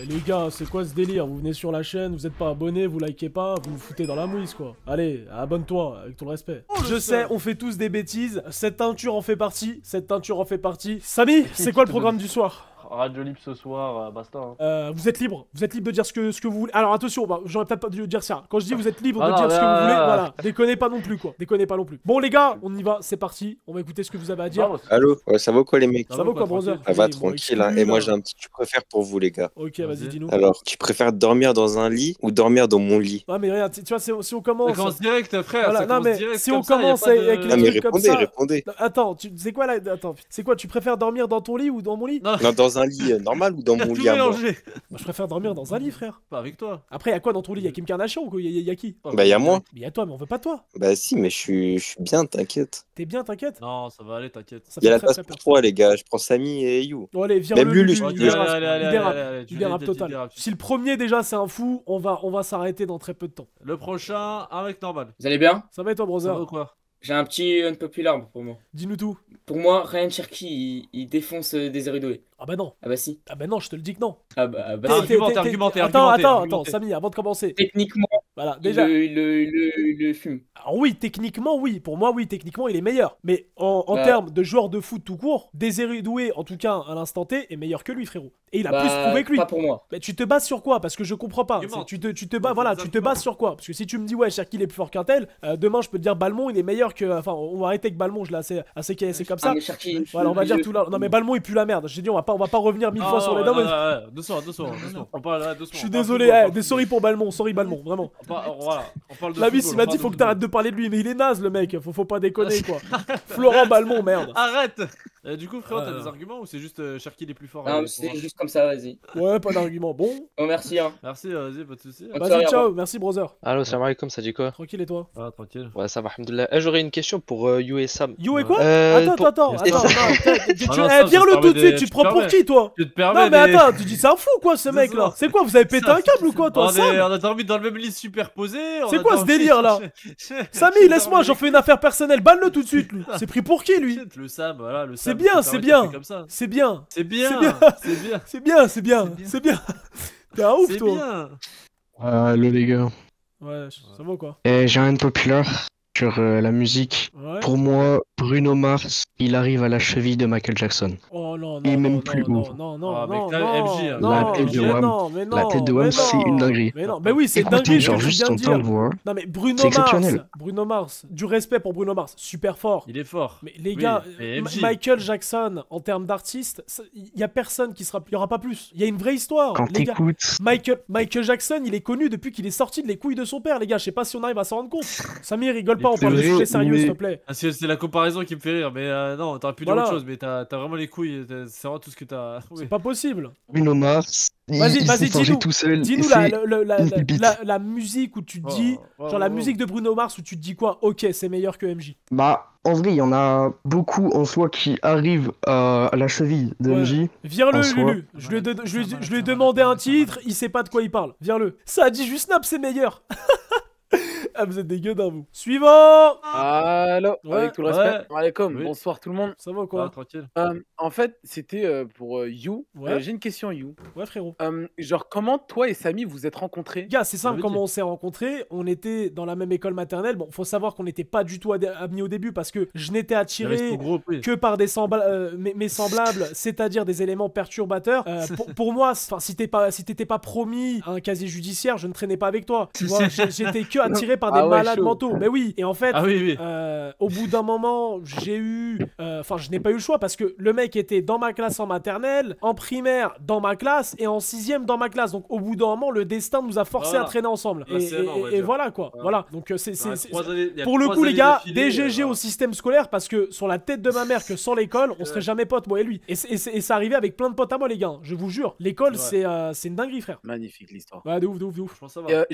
Eh, les gars, c'est quoi ce délire? Vous venez sur la chaîne, vous êtes pas abonné, vous likez pas, vous vous foutez dans la mouise quoi. Allez, abonne-toi, avec tout le respect. Je sais, on fait tous des bêtises, cette teinture en fait partie, Samy, c'est quoi le programme du soir? Radio libre ce soir, basta. Vous êtes libre de dire ce que vous voulez. Alors attention, bah, j'aurais peut-être pas dû dire ça. Quand je dis vous êtes libre de dire ce que vous voulez, voilà. Déconnez pas non plus quoi. Déconnez pas non plus. Bon les gars, on y va, c'est parti. On va écouter ce que vous avez à dire. Allo, ouais, ça va quoi les mecs? Ça va quoi, brother? Ça va Oui, bon, tranquille, hein. Et moi j'ai un petit tu préfères pour vous les gars. Ok, vas-y, dis-nous. Alors, tu préfères dormir dans un lit ou dormir dans mon lit? Ah mais regarde, tu vois, si on commence... Ça commence direct, frère. Voilà, Ça non mais direct, si on commence avec les Ah mais trucs comme ça... répondez. Attends, c'est quoi là? Attends, c'est quoi? Tu préfères dormir dans ton lit ou dans mon lit? Non, dans un lit normal ou dans mon lit à moi? Moi, je préfère dormir dans un lit, frère. Pas avec toi. Après, y'a quoi dans ton lit? Y'a Kim Kardashian ou quoi? Y'a qui? Bah y'a moi. Mais y'a toi, mais on veut pas toi. Bah si, mais je suis bien, t'inquiète. T'es bien, t'inquiète? Non, ça va aller, t'inquiète. Y'a la place pour toi les gars, je prends Samy et You. Bon allez, viens Même le Lulu, Lulu, tu il veux. dérape total. Si le premier déjà c'est un fou, on va s'arrêter dans très peu de temps. Le prochain, avec normal. Vous allez bien? Ça va et toi, Ça va brother? ou quoi? J'ai un petit unpopular pour moi. Dis-nous tout. Pour moi, Ryan Cherky, il défonce Désiré Doué. Ah bah non. Ah bah si. Ah bah non, je te le dis que non. Ah bah Argumenter. Attends, Samy, avant de commencer. Techniquement, Voilà, déjà. le fume. Alors oui, techniquement, oui. Pour moi, oui, techniquement, il est meilleur. Mais en Bah. termes de joueur de foot tout court, Désiré Doué, en tout cas à l'instant T, est meilleur que lui, frérot. Et il a plus prouvé que lui. Pas pour moi. Mais tu te bases sur quoi? Parce que je comprends pas. Tu te bases sur quoi? Parce que si tu me dis ouais, Cherki il est plus fort qu'un tel, demain je peux te dire Balmont il est meilleur que. Enfin, on va arrêter avec Balmont, je l'ai assez cassé comme ça. Ah, mais Cherki, Voilà, on va dire tout là. Non mais Balmont il pue la merde. J'ai dit on va pas revenir mille fois sur les noms. Doucement. On parle là, doucement. Je suis désolé, sorry pour Balmont, vraiment. Voilà, on parle de La vis, football, il m'a on dit parle faut de que t'arrêtes de parler de lui, mais il est naze le mec, faut pas déconner quoi. Florent Balmont, merde. Arrête. Du coup, frérot, t'as des arguments ou c'est juste Cherki il est plus fort? Non, c'est juste comme ça, vas-y. Ouais, pas d'argument. Bon. Oh, merci, hein. Merci, vas-y, pas de soucis. Vas-y, ciao, merci, brother. Allo, salam alaikum, ça dit quoi? Tranquille et toi? Ah, tranquille. Ouais, ça va, alhamdoulilah. J'aurais une question pour You et Sam. You et quoi? Attends, viens-le tout de suite, tu te prends pour qui toi? Tu te permets. Non, mais attends, tu dis c'est un fou quoi ce mec là? C'est quoi, vous avez pété un câble ou quoi toi, Sam? On a dormi dans le même lit superposé. C'est quoi ce délire là? Samy, laisse-moi, j'en fais une affaire personnelle, banne-le tout de suite lui. C'est pris pour qui lui? Le Sam, voilà, le C'est Sam. bien, c'est bien. C'est bien. T'es un ouf toi. Allo les gars. Ouais, ça va quoi? J'ai un populaire sur la musique. Ouais. Pour moi, Bruno Mars, il arrive à la cheville de Michael Jackson. Oh non, Et même non, plus non, haut. non, non, Ah, mais non, t'as non, MJ, hein. non, La tête de mais Wham. non, mais non, La tête de mais Wham, c'est non. une dinguerie. Mais non, mais oui, c'est une Écoutez, dinguerie, genre ce que je juste viens de son temps de dire. voix. Non mais C'est exceptionnel. Bruno Mars, du respect pour Bruno Mars, super fort. Il est fort. Mais les gars, mais MJ. Michael Jackson, en termes d'artiste, il y a personne qui sera, il y aura pas plus. Il y a une vraie histoire. Quand Les gars, t'écoutes, Michael Jackson, il est connu depuis qu'il est sorti de les couilles de son père, les gars. Je sais pas si on arrive à s'en rendre compte. Samir, rigole pas, on C'est parle de vrai, sujets sérieux, mais- s'il te plaît. Ah, c'est la comparaison qui me fait rire, mais non, t'aurais pu dire Voilà. autre chose, mais t'as vraiment les couilles, c'est vraiment tout ce que t'as. Oui. C'est pas possible. Bruno Mars, Vas-y, il s'est changé dis-nous. tout seul. Dis-nous et c'est une pépite. la musique où tu te dis, genre la musique de Bruno Mars où tu te dis quoi? Ok, c'est meilleur que MJ. Bah, en vrai, il y en a beaucoup en soi qui arrivent à la cheville de Ouais. MJ. Viens-le, En soi. Lulu. Je lui ai demandé un titre, il sait pas de quoi il parle. Viens-le. Ça a dit juste Snap, c'est meilleur. Ah, vous êtes des gueudins, vous. Suivant. Allo, Ouais. avec tout le respect. Ouais. Alaikum, Oui. bonsoir tout le monde. Ça va Ah, quoi? tranquille. En fait, c'était pour You. Ouais. J'ai une question, You. Ouais, frérot. Genre, comment toi et Samy vous êtes rencontrés? Gars, c'est simple J'avais comment dit. on s'est rencontrés. On était dans la même école maternelle. Bon, faut savoir qu'on n'était pas du tout amis au début parce que je n'étais attiré Oui. que par des mes semblables, c'est-à-dire des éléments perturbateurs. Pour moi, si t'étais pas promis à un casier judiciaire, je ne traînais pas avec toi. Tu vois, j'étais que attiré par des Ah ouais, malades chaud. mentaux. Mais oui, et en fait, Ah oui. au bout d'un moment, j'ai eu... Enfin, je n'ai pas eu le choix parce que le mec était dans ma classe en maternelle, en primaire dans ma classe et en sixième dans ma classe. Donc au bout d'un moment, le destin nous a forcé Voilà. à traîner ensemble. Là, c'est énorme, on va Et dire. voilà quoi. Voilà. Donc Il y a pour le 3 coup, les années gars, d'affilée, DGG voilà. au système scolaire parce que sur la tête de ma mère que sans l'école, on serait jamais potes, moi et lui. Et ça arrivait avec plein de potes à moi, les gars. Je vous jure. L'école, C'est c'est une dinguerie, frère. Magnifique l'histoire. Ouais, de ouf, de ouf, de ouf. Je pense que ça va.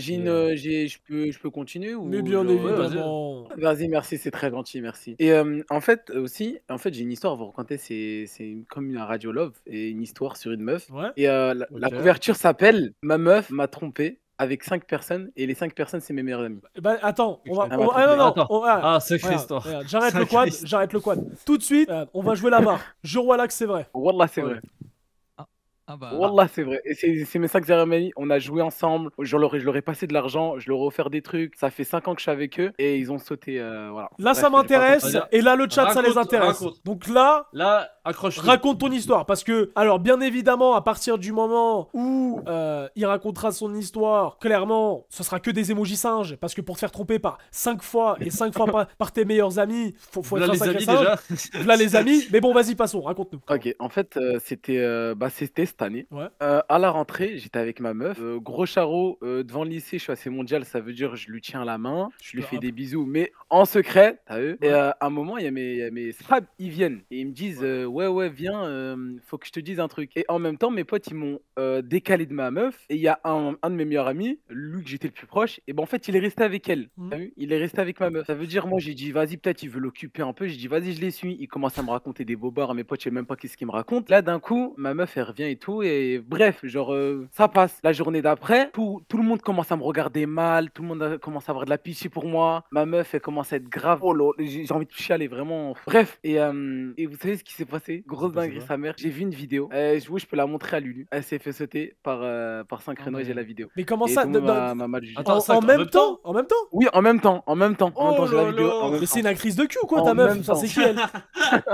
Je peux continuer ou Mais bien genre, évidemment. Vas-y, merci, c'est très gentil, merci. Et en fait, aussi, j'ai une histoire à vous raconter, c'est comme un Radio Love et une histoire sur une meuf. Ouais. Et la couverture s'appelle Ma meuf m'a trompé avec 5 personnes et les 5 personnes, c'est mes meilleurs amis. Bah attends, on va. Ah, Non, non, Attends. Ah, sacrée regarde, histoire. regarde, j'arrête le quad. Tout de suite, on va jouer la barre. Je vois là que c'est vrai. Wallah, c'est Ouais. vrai. Ah bah. Wallah, c'est vrai. Et c'est mes 5 amis. On a joué ensemble. Je leur ai passé de l'argent. Je leur ai offert des trucs. Ça fait 5 ans que je suis avec eux. Et ils ont sauté. Voilà. Là, Bref, ça j'ai pas m'intéresse. continué. Et là, le chat, ça les Raconte, intéresse. raconte. Donc là, accroche. raconte ton histoire. Parce que, alors, bien évidemment, à partir du moment où il racontera son histoire, clairement, ce sera que des émojis singes. Parce que pour te faire tromper par 5 fois et 5 fois par tes meilleurs amis, faut être Là, un les sacré amis, singe. déjà. Là, les amis. Mais bon, vas-y, passons. Raconte-nous. Ok, en fait, c'était cette année. Ouais. À la rentrée, j'étais avec ma meuf. Gros charreau, devant le lycée, je suis assez mondial. Ça veut dire je lui tiens la main, je lui fais des bisous, mais en secret, t'as vu. Et à un moment, il y a mes srabs, ils viennent et ils me disent ouais, viens, faut que je te dise un truc. Et en même temps, mes potes, ils m'ont décalé de ma meuf. Et il y a un de mes meilleurs amis, lui que j'étais le plus proche, et ben en fait, il est resté avec elle. T'as vu, il est resté avec ma meuf. Ça veut dire, moi, j'ai dit, vas-y, peut-être il veut l'occuper un peu. J'ai dit, vas-y, je les suis. Il commence à me raconter des bobards. Mes potes, je sais même pas qu'est-ce qu'il me raconte. Là, d'un coup, ma meuf, elle revient et tout. Et bref, genre, ça passe. La journée d'après, tout le monde commence à me regarder mal. Tout le monde commence à avoir de la pitié pour moi. Ma meuf, elle commence à être grave. Oh là, j'ai envie de chialer, vraiment. Bref, et vous savez ce qui s'est passé? Grosse dinguerie, sa mère. J'ai vu une vidéo. Je peux la montrer à Lulu. Elle s'est fait sauter par 5 créneaux et j'ai la vidéo. Mais comment Et ça tout le monde m'a mal jugé. Attends, en même temps? En même temps? Oui, en même temps. En même temps, Oh j'ai la là vidéo. là. en même Mais temps. c'est une actrice de cul ou quoi, En ta meuf? même Ça, temps. c'est qui elle?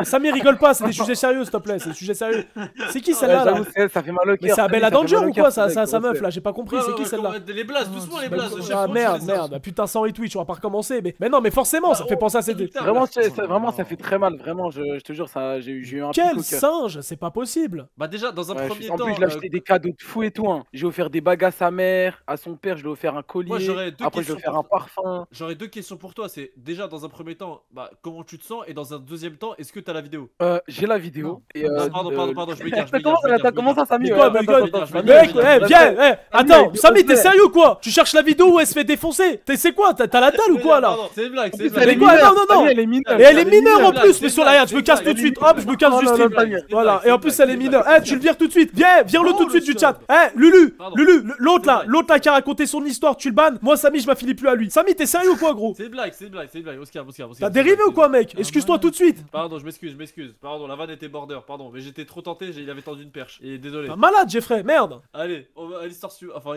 Samir, rigole pas, c'est des sujets sérieux, s'il te plaît. C'est des sujets sérieux. C'est qui Ouais, celle-là là? j'avoue, ça fait mal au cœur. Mais c'est Abella Ça fait Danger mal au ou cœur, quoi, ce mec, sa on meuf sait. là? J'ai pas compris, c'est qui celle-là? Les blases, doucement les blases. Ah merde, merde, putain, sans retweet, on va pas recommencer. Mais non, mais forcément, ça fait penser à ces deux. Vraiment, ça fait très mal. Vraiment, je te jure, j'ai eu un pic Quel au cœur. singe, c'est pas possible. Bah déjà, dans un Ouais, premier en temps, plus, je lui ai acheté des cadeaux de fou et tout. Hein. J'ai offert des bagues à sa mère, à son père, je lui ai offert un collier. Moi, j'aurais deux Après, je lui ai questions offert un parfum. j'aurais deux questions pour toi. C'est déjà dans un premier temps, bah, comment tu te sens, et dans un deuxième temps, est-ce que t'as la vidéo? J'ai la vidéo. Et, Pardon, je m'égare. Comment ça, Samy? Mais quoi, Ouais, mais quoi, attends, attends, mec, attends, viens, attends, mais Samy, s'il te t'es plaît. sérieux ou quoi? Tu cherches la vidéo où elle se fait défoncer? C'est quoi? T'as la dalle ou quoi là? C'est une blague, c'est une Elle est Mais quoi? blague. Non, mineure. non, non. Samy, elle est mineure. Et elle est mineure en blague, plus, c'est mais une sur la blague, je me casse c'est tout une de suite. blague. Hop, je me casse du Non, non, stream. non, Samy. Voilà, C'est et en une plus blague, elle est c'est une mineure. blague. Tu le vires tout de suite. Viens-le Oh, tout de suite le du chat. Lulu, Pardon. l'autre là qui a raconté son histoire, tu le bannes. Moi, Samy, je m'affilie plus à lui. Samy, t'es sérieux ou quoi, gros? C'est une blague. Oscar. T'as dérivé ou quoi, mec? Excuse-toi tout de suite. Pardon, je m'excuse. Pardon, la vanne était border, pardon. Mais j'étais trop tenté, il avait tendu une perche. Et désolé. T'es malade, Jeffrey, merde. Allez, on va à l'histoire suivante. Enfin,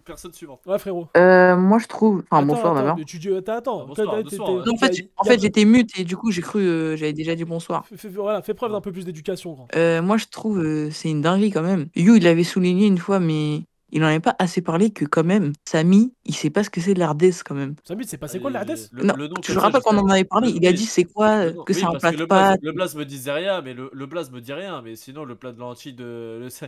personne suivante. Ouais, frérot. Moi je trouve. Enfin, bonsoir Attends, d'abord. mais tu dis, attends. Bonsoir, Toi, bonsoir. t'es- Non, en fait, j'étais mute et du coup, j'ai cru. J'avais déjà dit bonsoir. Voilà, fais preuve d'un peu plus d'éducation, grand. Moi je trouve c'est une dinguerie quand même. You, il l'avait souligné une fois, mais il en avait pas assez parlé que quand même, Samy, il sait pas ce que c'est de l'Ardèche quand même. Samy, c'est passé quoi le Hades? Non, tu te rappelles qu'on en avait parlé, il a dit c'est quoi, que c'est un plat de pâtes. Le blaze me disait rien, mais le blaze me dit rien. Mais sinon, le plat de lentilles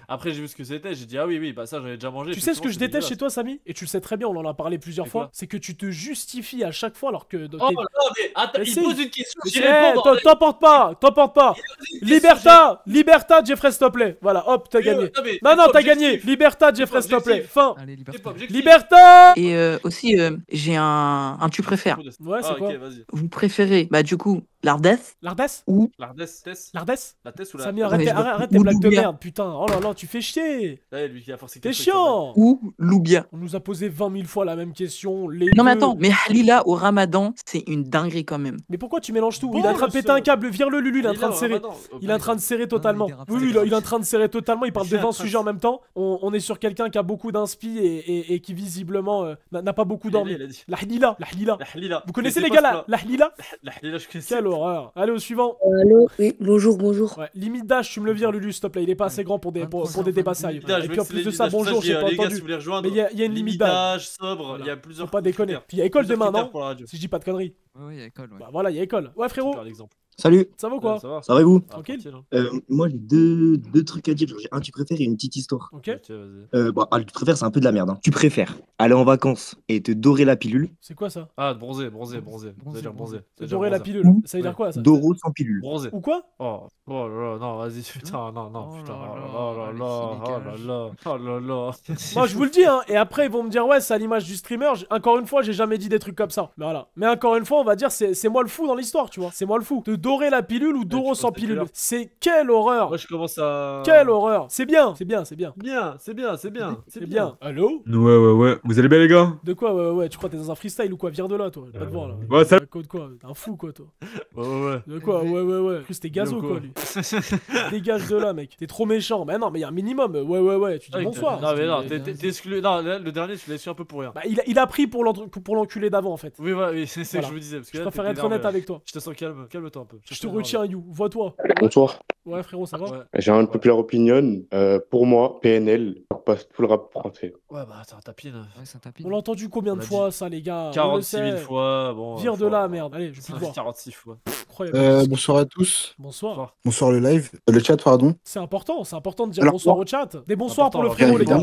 Après, j'ai vu ce que c'était, j'ai dit, ah oui, bah ça, j'en ai déjà mangé. Tu sais ce que je effectivement, déteste chez toi, Samy? Et tu le sais très bien, on en a parlé plusieurs C'est fois. quoi? C'est que tu te justifies à chaque fois alors que. Oh non, mais attends, Mais il si. pose une question, Mais j'y c'est- réponds. bordel. t'emportes pas. Liberta, Jeffrey, s'il te plaît. Voilà, hop, t'as gagné. Non, t'as gagné. Liberta, Jeffrey, s'il te plaît. Fin. Allez, C'est pas objectif. Liberta. Et aussi, j'ai un tu préfères. Ouais, c'est Ah, quoi? ok, vas-y. Vous préférez, bah du coup, l'Ardèche L'Ardèche? ou L'Ardèche, L'Ardèche? la Tess ou la. Samy, mais je vois- arrête tes ou blagues de Loubia. merde, putain. Oh là là, tu fais chier. Ouais, lui qui a forcé T'es quelque chose, chiant. ou Loubia. On nous a posé 20 000 fois la même question. Les Non mais deux. attends, mais Halila au Ramadan, c'est une dinguerie quand même. Mais pourquoi tu mélanges tout? Bon, Il est en train de je péter sais. un câble. Vire-le, Lulu, il est en Il train de au serrer. Ramadan. Il est en train de serrer totalement. dérape, Oui, ça oui, dérape. il est en train de serrer totalement. Il parle de C'est 20 un sujets en même temps. On est sur quelqu'un qui a beaucoup d'inspi et qui visiblement n'a pas beaucoup dormi. Il a dit. La Hlila, la Hlila. La Hlila. Vous connaissez Mais les c'est gars pas la Hlila? La Hlila, je connais. Quelle horreur. Allez au suivant. Allô, oui, bonjour. Ouais, limite d'âge, tu me le vires, Lulu, s'il te plaît. Il est pas assez grand pour des débats sérieux. Et puis en plus de ça, bonjour, j'ai pas Les gars, si entendu. vous voulez rejoindre. Mais il y a une limite d'âge. Limitage, sobre, il y a plusieurs. Faut pas déconner. critères. Puis il y a école Plusieurs demain, critères non? pour la radio. Si je dis pas de conneries. Ouais, il y a école, ouais. Bah voilà, il y a école. Ouais, frérot, Super l'exemple. Salut, ça va ou quoi? Ça va. ça va et vous? Tranquille. Moi j'ai deux trucs à dire, genre, j'ai un tu préfères et une petite histoire. Ok. Ok, vas-y. Bon, le tu préfères c'est un peu de la merde. Hein. Tu préfères aller en vacances et te dorer la pilule, C'est quoi ça? Ah, bronzé. Ça veut dire bronzé. Dorer la pilule. Ouh. Ça veut dire quoi ça? Doro sans pilule. Bronzé. Ou quoi? Oh là là, non, vas-y, putain, non, Oh putain, là là, oh là allez, là, oh là là. Moi je vous le dis hein, et après ils vont me dire ouais c'est à l'image du streamer, encore une fois j'ai jamais dit des trucs comme ça. Mais voilà. Mais encore une fois on va dire c'est moi le fou dans l'histoire tu vois, c'est moi le fou. Te dorer la pilule ou Doro sans pilule. C'est quelle horreur. Moi je commence à... Quelle horreur. C'est bien, c'est bien, c'est bien. Bien, c'est bien, c'est bien. C'est bien. Allô? Ouais. Vous allez bien, les gars? De quoi, ouais, tu crois que t'es dans un freestyle ou quoi? Viens de là, toi. Pas te voir, là. Ouais, ça... Code quoi? T'es un fou, quoi, toi. Ouais. De quoi? Ouais. En plus, t'es gazo, quoi, lui. Dégage de là, mec. T'es trop méchant. Mais non, mais y a un minimum. Ouais. Tu dis bonsoir. Non, mais non, t'es exclu. Non, le dernier, tu l'as su un peu pour rien. Bah, il a pris pour l'enculé d'avant, en fait. Oui, c'est ce que je vous disais. Parce que Je là, préfère être honnête avec toi. Je te sens calme. Calme-toi un peu. Je te retiens, You. Vois-toi. Bonsoir. Ouais, frérot, ça va? Ouais. J'ai un populaire opinion. Pour moi, PNL passe tout le rap français. Ouais, bah, c'est un tapine. Ouais, c'est un tapis. On l'a entendu combien de fois, ça, les gars? 46 000 fois. Bon. Vire de là, merde. Allez, je vais plus te voir. 46 fois. Incroyable. Bonsoir à tous. Bonsoir. Bonsoir le live. Le chat, pardon. C'est important de dire Alors, bonsoir au chat. Des bonsoirs pour le frérot, les gars.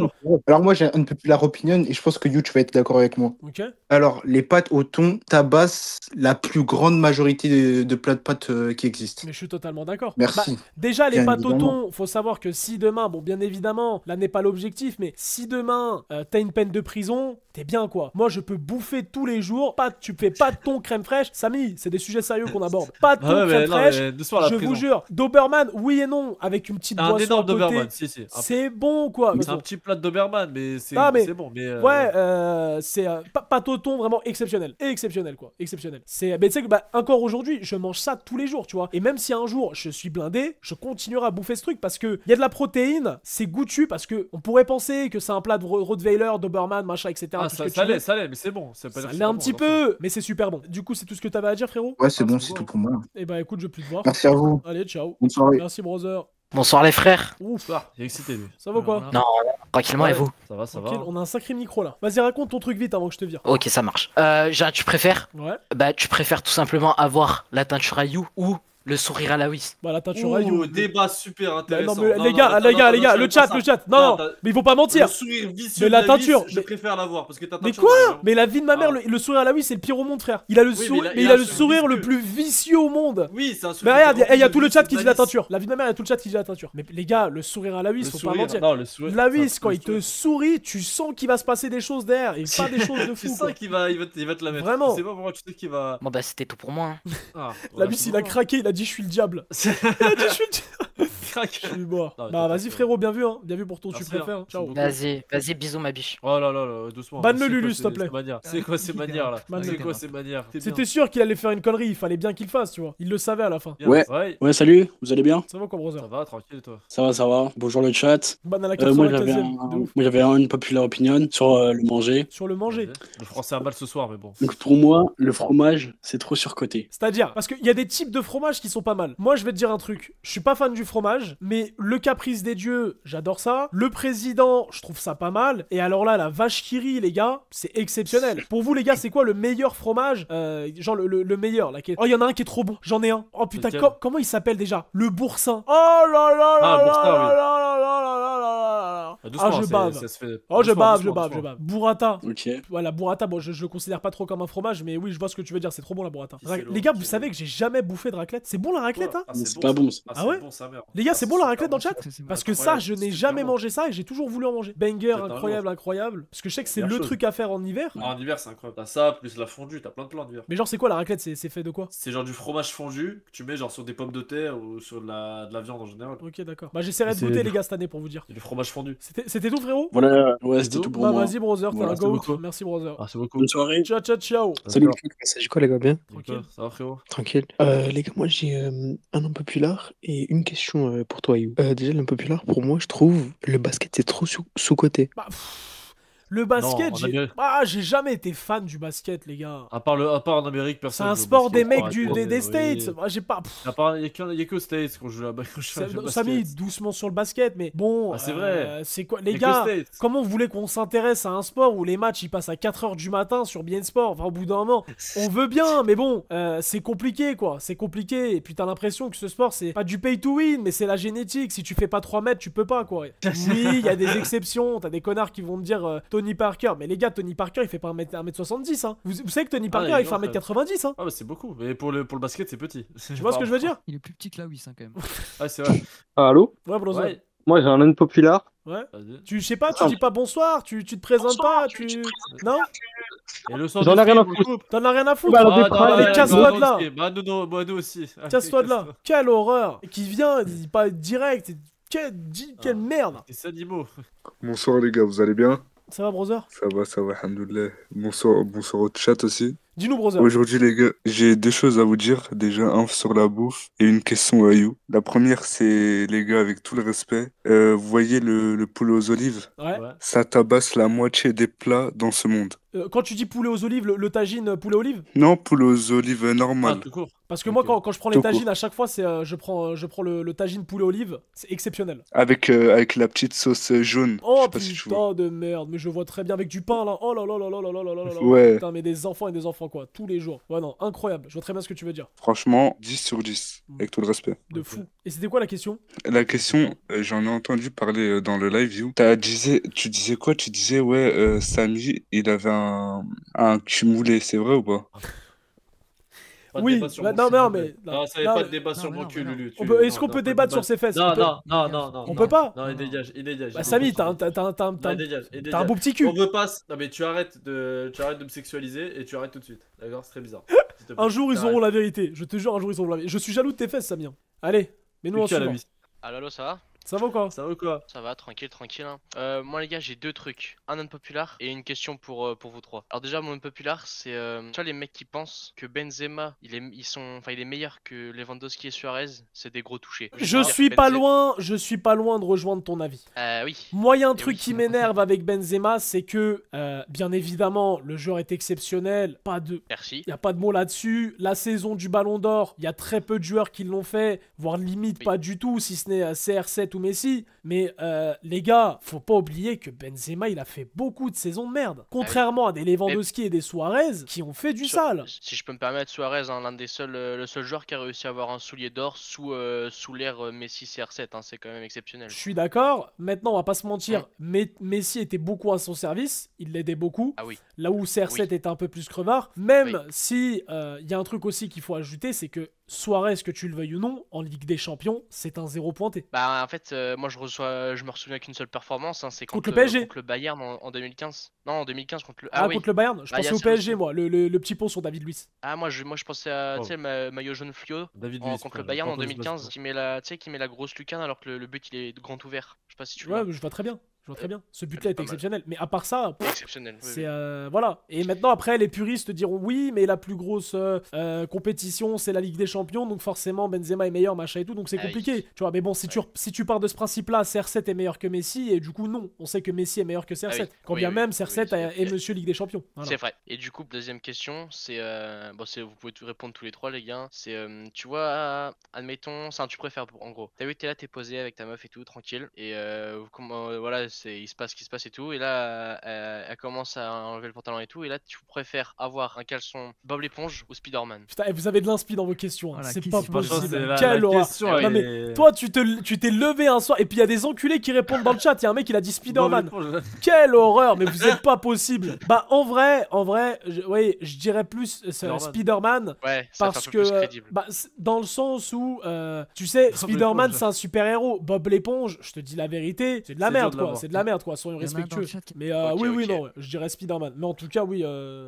Alors moi, j'ai une populaire opinion et je pense que You, tu vas être d'accord avec moi. Ok. Alors, les pâtes au thon tabassent la plus grande majorité de plats de pâtes qui existent. Mais je suis totalement d'accord. Merci. Déjà, les Bien pâtes au évidemment. thon, faut savoir que si demain, bon, bien évidemment, là n'est pas l'objectif, mais si demain, t'as une peine de prison, t'es bien, quoi. Moi, je peux bouffer tous les jours. Tu fais pas de thon crème fraîche. Samy, c'est des sujets sérieux qu'on aborde. Pas de thon crème fraîche. Je vous jure. Doberman, oui et non, avec une petite boisson énorme à côté. Doberman, si. C'est bon, quoi. C'est un petit plat de Doberman, mais c'est bon. Mais ouais, c'est pâte au thon vraiment exceptionnel. Exceptionnel, quoi. Exceptionnel. Mais tu sais que encore aujourd'hui, je mange ça tous les jours, tu vois. Et même si un jour je suis blindé, je continuerai à bouffer ce truc parce que y a de la protéine, c'est goûtu parce que on pourrait penser que c'est un plat de Rottweiler, Doberman, machin, etc. Ah, ça l'est, mais c'est bon. Ça l'est un petit peu, mais c'est super bon. Du coup, c'est tout ce que t'avais à dire, frérot? Ouais, c'est bon, c'est tout pour moi. Et bah écoute, je vais plus te voir. Merci à vous. Allez, ciao. Bonne soirée. Merci, brother. Bonsoir les frères. Ouf. Il est excité, lui. Ça va quoi? Non, tranquillement et vous? Ça va. Tranquille, on a un sacré micro là. Vas-y, raconte ton truc vite avant que je te vire. Ok, ça marche. Tu préfères? Ouais. Bah, tu préfères tout simplement avoir la teinture à You ou le sourire à la Whis? Bah, la teinture à You. Débat super intéressant. Non, mais les gars, le chat. Non, mais il faut pas mentir. Le sourire vicieux mais la teinture. Je préfère l'avoir parce que ta mais teinture. quoi? Mais la vie de ma mère, le sourire à la Whis, c'est le pire au monde, frère. Il a le sourire le plus vicieux au monde. Oui, c'est un sourire. Mais regarde, il y a tout le chat qui dit la teinture. La vie de ma mère, il y a tout le chat qui dit la teinture. Mais les gars, le sourire à la Whis, faut pas mentir. La Whis, quand il te sourit, tu sens qu'il va se passer des choses derrière et pas des choses de fou. Tu sens qu'il va te la mettre. Vraiment. C'est pas pourquoi tu sais qu'il va. Bon bah c'était tout pour moi. La Whis, il a craqué, il a dit je suis le diable. Il a dit je suis le diable. Je suis mort. Bah vas-y frérot, bien vu, hein. Bien vu pour ton tu préfères. Ciao. Vas-y, bisous ma biche. Oh là, doucement. Banne le Lulu, s'il te plaît. C'est quoi ces manières là? C'est quoi ces manières? C'était sûr qu'il allait faire une connerie, il fallait bien qu'il le fasse, tu vois. Il le savait à la fin. Ouais, salut, vous allez bien? Ça va quoi, brother? Ça va, tranquille toi. Ça va. Bonjour le chat. Banne à la 95e. Moi j'avais une populaire opinion sur le manger. Sur le manger. Le français a mal ce soir, mais bon. Donc pour moi, le fromage, c'est trop surcoté. C'est-à-dire, parce qu'il y a des types de fromages qui sont pas mal. Moi, je vais te dire un truc. Je suis pas fan du fromage, mais le caprice des dieux, j'adore ça. Le président, je trouve ça pas mal. Et alors là, la vache qui rit, les gars, c'est exceptionnel. Pour vous, les gars, c'est quoi le meilleur fromage? Genre le meilleur, là. Oh, il y en a un qui est trop bon. J'en ai un. Oh putain, comment il s'appelle déjà? Le boursin. Oh là là là là là là. Ah, je bave. Oh, je bave. Burrata. Ok. Voilà, burrata, bon, je le considère pas trop comme un fromage, mais oui, je vois ce que tu veux dire. C'est trop bon la burrata. Les gars, vous savez que j'ai jamais bouffé de raclette? C'est bon la raclette, hein? C'est pas bon. Ah ouais? Les gars, c'est bon la raclette dans le chat? Parce que ça, je n'ai jamais mangé ça et j'ai toujours voulu en manger. Banger, incroyable. Parce que je sais que c'est le truc à faire en hiver. En hiver, c'est incroyable. T'as ça, plus la fondue, t'as plein de plans en hiver. Mais genre, c'est quoi la raclette? C'est fait de quoi? C'est genre du fromage fondu que tu mets genre sur des pommes de terre ou sur de la viande en général. Ok, d'accord. Bah, j'essaierai de goûter, les gars, cette année pour vous dire. Du fromage fondu. C'était tout, frérot? Voilà, ouais, c'était tout pour moi. Bah, vas-y, brother, t'es un goat. Merci, brother. Merci beaucoup. Bonne soirée. Ciao. Salut. Ça dit quoi, les gars? Bien? Tranquille. Ça va, frérot? Tranquille. Les gars, moi j'ai un impopulaire et une question pour toi, You. Déjà, l'impopulaire, pour moi, je trouve le basket c'est trop sous-coté. Bah, le basket, j'ai jamais été fan du basket, les gars. À part en Amérique, personne. C'est un sport des mecs des States. Moi, j'ai pas. Il y a que aux States quand je joue là-bas. Samy, doucement sur le basket, mais bon. C'est vrai. C'est quoi, les gars? Comment vous voulez qu'on s'intéresse à un sport où les matchs ils passent à 4h du matin sur BeIN Sport? Enfin, au bout d'un moment, on veut bien, mais bon, c'est compliqué, quoi. C'est compliqué. Et puis t'as l'impression que ce sport, c'est pas du pay to win, mais c'est la génétique. Si tu fais pas 3 mètres, tu peux pas, quoi. Oui, il y a des exceptions. T'as des connards qui vont te dire Tony Parker, mais les gars, Tony Parker il fait pas 1m70, hein. Vous savez que Tony Parker il fait 1m90, hein. Ah, bah c'est beaucoup, mais pour le basket, c'est petit. Tu vois ce que je veux dire? Il est plus petit que la Whis, hein, quand même. Ouais, c'est vrai. Allô? Ouais, brother. Ouais. Moi j'ai un unpopular. Ouais. Je sais pas, tu dis pas bonsoir, tu te présentes pas, tu. Non? Et le sang J'en ai rien à foutre. T'en as rien à foutre. Bah, alors, Allez, casse-toi de là. Bah, nous aussi. Casse-toi de là. Quelle horreur. Et qui vient, il pas direct. Quelle merde. C'est Sanimo. Bonsoir les gars, vous allez bien? Ça va, brother? Ça va, alhamdoulilah. Bonsoir au chat aussi. Dis-nous, brother. Aujourd'hui les gars, j'ai deux choses à vous dire. Déjà, un sur la bouffe et une question à You. La première, c'est les gars, avec tout le respect, vous voyez le poulet aux olives? Ouais. Ça tabasse la moitié des plats dans ce monde. Quand tu dis poulet aux olives, le tagine poulet aux olives? Non, poulet aux olives normal. tout court. Parce que moi, quand je prends les tagines, à chaque fois, c'est je prends le tagine poulet olive. C'est exceptionnel. Avec la petite sauce jaune. Oh Je sais pas si tu vois. putain de merde, mais je vois très bien avec du pain là. Oh là là là là là là là là là. Ouais. Putain, mais des enfants et des enfants quoi, tous les jours. Ouais, non, incroyable. Je vois très bien ce que tu veux dire. Franchement, 10 sur 10, avec tout le respect. De fou. Et c'était quoi la question? La question, j'en ai entendu parler dans le live view. Tu disais quoi? Tu disais, ouais, Samy, il avait un cul moulé, c'est vrai ou pas? Oui, non, mais. Non, ça n'est pas de débat sur mon cul, Lulu. Est-ce qu'on peut débattre sur ses fesses? Non. On peut pas? Non, il dégage. Bah, Samy, t'as un beau petit cul. On veut pas. Non, mais tu arrêtes de me sexualiser et tu arrêtes tout de suite. D'accord? C'est très bizarre. Un jour, ils auront la vérité. Je te jure, un jour, ils auront la vérité. Je suis jaloux de tes fesses, Samir. Allez, mets-nous en suivant. Allo, ça va? Ça va ou quoi? Ça va, tranquille. Hein. Moi les gars, j'ai deux trucs, un unpopular et une question pour vous trois. Alors déjà, mon unpopular, c'est tu vois les mecs qui pensent que Benzema, il est meilleur que Lewandowski et Suarez, c'est des gros touchés. Je suis pas loin de rejoindre ton avis. Oui. Moi, y a un truc qui m'énerve avec Benzema, c'est que bien évidemment, le joueur est exceptionnel, Merci. Y a pas de mots là-dessus. La saison du Ballon d'Or, il y a très peu de joueurs qui l'ont fait, voire limite pas du tout, si ce n'est CR7 ou Messi. Mais les gars, faut pas oublier que Benzema, il a fait beaucoup de saisons de merde. Contrairement à des Lewandowski et des Suarez qui ont fait du sale. Si je peux me permettre, Suarez, hein, le seul joueur qui a réussi à avoir un soulier d'or sous l'ère Messi CR7, hein, c'est quand même exceptionnel. Je suis d'accord. Maintenant, on va pas se mentir, Messi était beaucoup à son service, il l'aidait beaucoup. Ah oui. Là où CR7 était un peu plus crevard. Même si y a un truc aussi qu'il faut ajouter, c'est que Suarez, que tu le veuilles ou non, en Ligue des Champions, c'est un 0 pointé. Bah en fait, moi je me souviens qu'une seule performance, hein, c'est contre le PSG. Contre le Bayern en 2015. Non, en 2015 contre le. Contre le Bayern. Je pensais au PSG, moi. Le petit pont sur David Luiz. Ah moi je pensais à le maillot jaune fluo contre le Bayern en 2015, qui met la grosse lucarne alors que le but il est grand ouvert. Je sais pas si tu vois. Ouais, je vois très bien. Ce but-là est exceptionnel. Mais à part ça, exceptionnel. C'est voilà. Et maintenant, après, les puristes diront oui, mais la plus grosse compétition, c'est la Ligue des Champions, donc forcément Benzema est meilleur, machin et tout, donc c'est compliqué. Tu vois, mais bon, si tu pars de ce principe-là, CR7 est meilleur que Messi, et du coup non, on sait que Messi est meilleur que CR7. Quand bien même CR7 est Monsieur Ligue des Champions. Voilà. C'est vrai. Et du coup, deuxième question, c'est vous pouvez tout répondre tous les trois les gars. C'est tu vois, admettons, tu préfères en gros. T'as vu, t'es là, t'es posé avec ta meuf et tout, tranquille, et voilà. Il se passe ce qui se passe et tout, et là elle commence à enlever le pantalon et tout, et là tu préfères avoir un caleçon Bob l'éponge ou Spider-Man? Putain, et vous avez de l'inspi dans vos questions, hein. C'est pas possible. Quelle horreur. Non mais toi tu t'es levé un soir et puis il y a des enculés qui répondent dans le chat, il y a un mec qui a dit Spider-Man. Quelle horreur, mais vous êtes pas possible. Bah en vrai, je dirais plus Spider-Man, parce que dans le sens où tu sais, Spider-Man c'est un super-héros, Bob l'éponge, je te dis la vérité, c'est de la merde quoi. C'est de la merde quoi, soyons respectueux. Mais non, je dirais Spider-Man. Mais en tout cas, oui,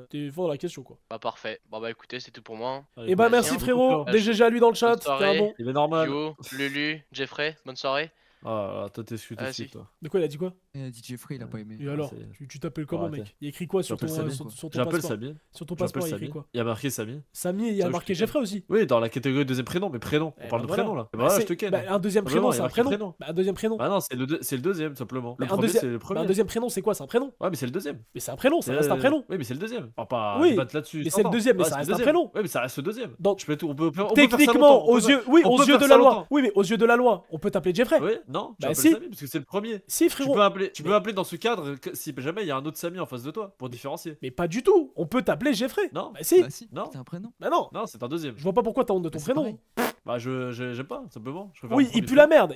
t'es fort dans la question quoi. Bah parfait. Bon bah écoutez, c'est tout pour moi. Et bah merci frérot, des GG à lui dans le chat. Bon. Il est normal. Yo, Lulu, Jeffrey, bonne soirée. Ah, toi t'es suite aussi toi. De quoi il a dit quoi? Il a dit Jeffrey, il a pas aimé. Et alors, tu t'appelles comment mec? Il y a écrit quoi sur ton passeport? J'appelle Samy. Sur ton passeport, il y a écrit quoi? Il y a marqué Samy. Samy, il y a marqué Jeffrey aussi. Oui, dans la catégorie deuxième prénom, mais prénom. On parle de prénom là. Voilà, je te ken. Un deuxième prénom, c'est un prénom. Un deuxième prénom. Bah non, c'est le deuxième simplement. Le premier c'est le premier. Un deuxième prénom, c'est quoi? C'est un prénom. Ouais, mais c'est le deuxième. Mais c'est un prénom, ça reste un prénom. Oui, mais c'est le deuxième. On va pas débattre là-dessus. Mais c'est le deuxième, mais ça reste un prénom. Oui, mais ça reste le deuxième. Donc je peux tout. Techniquement, aux yeux de la loi. Oui, mais aux yeux de la loi, on peut t'appeler Jeffrey. Oui, non. Bah si. Parce que c'est le premier. Si frérot. Tu peux appeler dans ce cadre si jamais il y a un autre Samy en face de toi pour différencier. Mais pas du tout. On peut t'appeler Jeffrey. Non. Bah si. Non. C'est un prénom. Bah non. Non, c'est un deuxième. Je vois pas pourquoi t'as honte de ton prénom. Bah j'aime pas simplement. Oui, il pue la merde.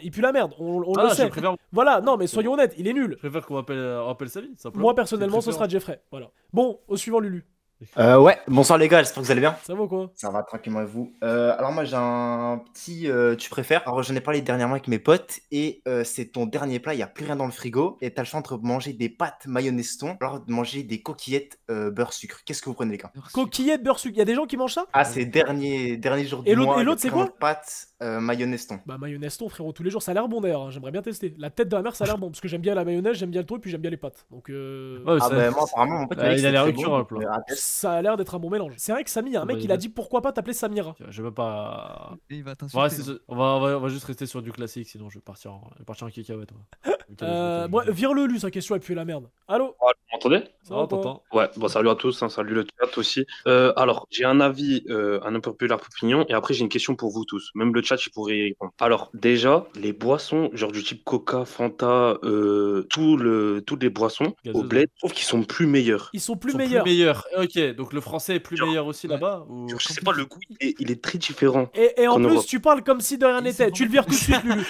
On le sait. Voilà. Non, mais soyons honnêtes, il est nul. Je préfère qu'on appelle Samy simplement. Moi personnellement, ce sera Jeffrey. Voilà. Bon, au suivant Lulu. Ouais, bonsoir les gars, j'espère que vous allez bien. Ça va quoi? Ça va tranquillement et vous. Alors moi j'ai un petit tu préfères. Alors j'en ai parlé dernièrement avec mes potes et c'est ton dernier plat, il n'y a plus rien dans le frigo et t'as le choix entre manger des pâtes mayonnaise thon, alors de manger des coquillettes beurre sucre. Qu'est-ce que vous prenez les gars? Coquillettes beurre sucre, il y a des gens qui mangent ça? Ah c'est dernier jour Et du l'autre mois. et l'autre c'est quoi? Pâtes mayonnaise thon. Bah mayonnaise thon frérot tous les jours, ça a l'air bon d'ailleurs, hein. J'aimerais bien tester. La tête de la mère ça a l'air bon parce que j'aime bien la mayonnaise, j'aime bien le thon et puis j'aime bien les pâtes. Donc Ouais, Ah bah moi apparemment mon pote il a l'air récurrent, bon. ça a l'air d'être un bon mélange. C'est vrai que Samy, il y a un mec il a dit pourquoi pas t'appeler Samira. Je veux pas. Il va On va juste rester sur du classique, sinon je vais partir en cacahuète. Bon, vire-le lui sa question et puis la merde. Allô? Vous m'entendez? Ça va, toi? Ouais, bon salut à tous, hein, salut le chat aussi. Alors, j'ai un avis, un unpopular opinion, et après j'ai une question pour vous tous. Même le chat, il pourrait y répondre. Alors, déjà, les boissons, genre du type Coca, Fanta, toutes les boissons au bled, je trouve qu'ils sont plus meilleurs. Ils sont plus meilleurs. Ok, donc le français est plus meilleur aussi là-bas ou... Je sais pas, le goût, il est très différent. Et en qu'en plus, Europe. tu parles comme si de rien n'était. Tu le vires tout de suite, Lulu.